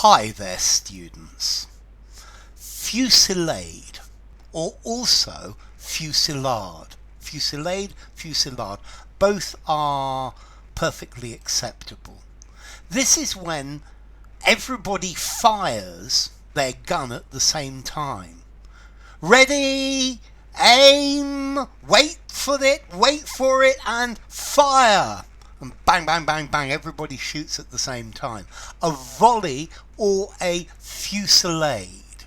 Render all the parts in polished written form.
Hi there, students. Fusillade, or also fusillade. Fusillade, both are perfectly acceptable. This is when everybody fires their gun at the same time. Ready, aim, wait for it, and fire! And bang, bang, bang, bang, everybody shoots at the same time. A volley or a fusillade.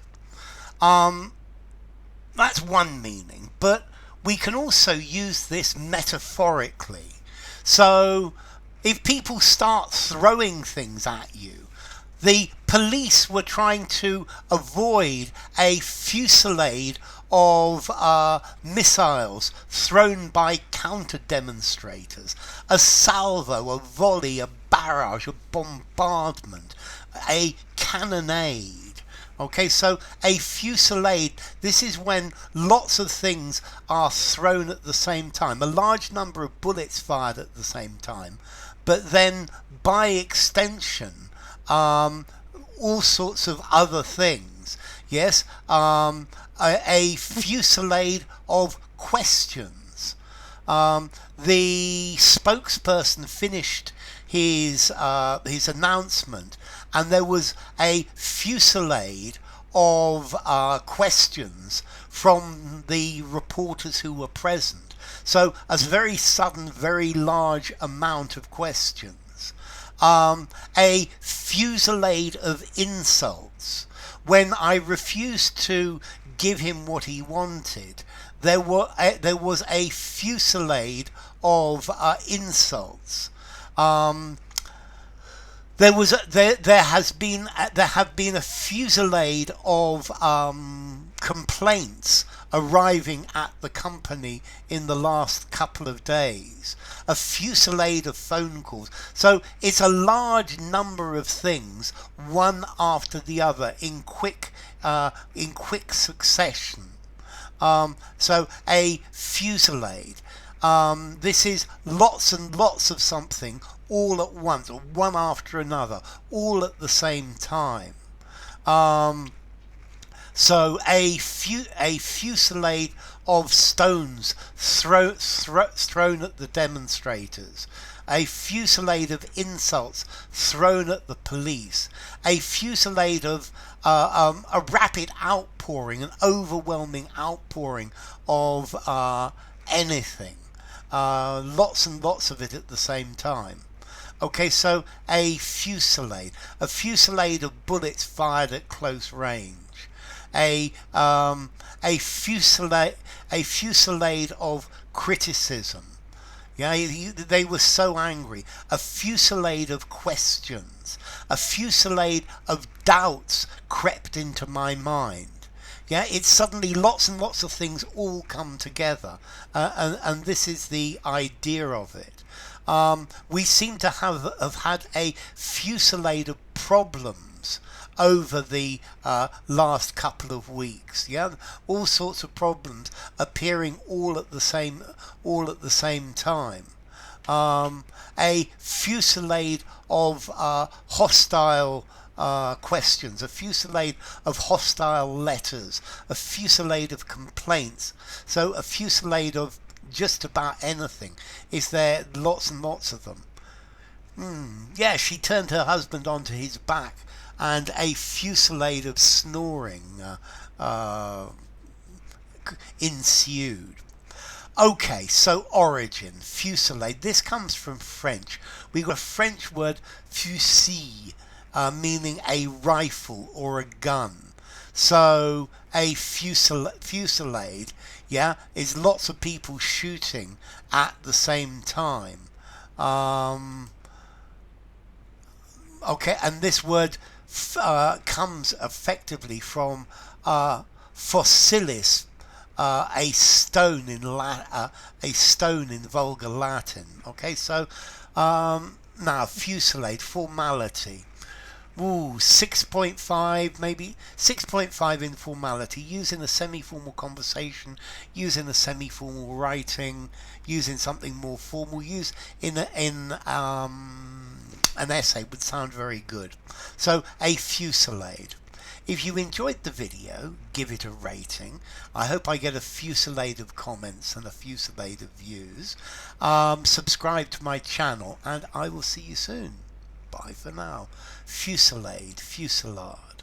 That's one meaning, but we can also use this metaphorically. So, if people start throwing things at you, the police were trying to avoid a fusillade of missiles thrown by counter-demonstrators, a salvo, a volley, a barrage, a bombardment, a cannonade. Okay, so a fusillade, this is when lots of things are thrown at the same time, a large number of bullets fired at the same time, but then by extension, all sorts of other things. Yes, a fusillade of questions. The spokesperson finished his announcement, and there was a fusillade of questions from the reporters who were present. So a very sudden, very large amount of questions. A fusillade of insults. When I refused to give him what he wanted, there was a fusillade of insults. There have been a fusillade of complaints arriving at the company in the last couple of days, a fusillade of phone calls. So it's a large number of things, one after the other, in quick succession. So a fusillade. This is lots and lots of something all at once, or one after another, all at the same time. So a fusillade of stones thrown at the demonstrators, a fusillade of insults thrown at the police, a fusillade of a rapid outpouring, an overwhelming outpouring of anything, lots and lots of it at the same time. Okay, so a fusillade of bullets fired at close range. A fusillade of criticism. Yeah, they were so angry. A fusillade of questions. A fusillade of doubts crept into my mind. Yeah, it's suddenly lots and lots of things all come together, and this is the idea of it. We seem to have had a fusillade of problems over the last couple of weeks. Yeah, all sorts of problems appearing all at the same time. A fusillade of hostile questions, a fusillade of hostile letters, a fusillade of complaints. So a fusillade of just about anything. Is there lots and lots of them? Yeah, she turned her husband onto his back, and a fusillade of snoring ensued. Okay, so origin, fusillade. This comes from French. We got a French word fusil, meaning a rifle or a gun. So a fusillade, yeah, is lots of people shooting at the same time. Okay, and this word comes effectively from fossilis, a stone in vulgar Latin. Okay, so now fusillade, formality. 6.5, maybe 6.5 in formality. Using a semi-formal conversation, using a semi-formal writing, using something more formal. Use in An essay would sound very good. So, a fusillade. If you enjoyed the video, give it a rating. I hope I get a fusillade of comments and a fusillade of views. Subscribe to my channel, and I will see you soon. Bye for now. Fusillade, fusillade.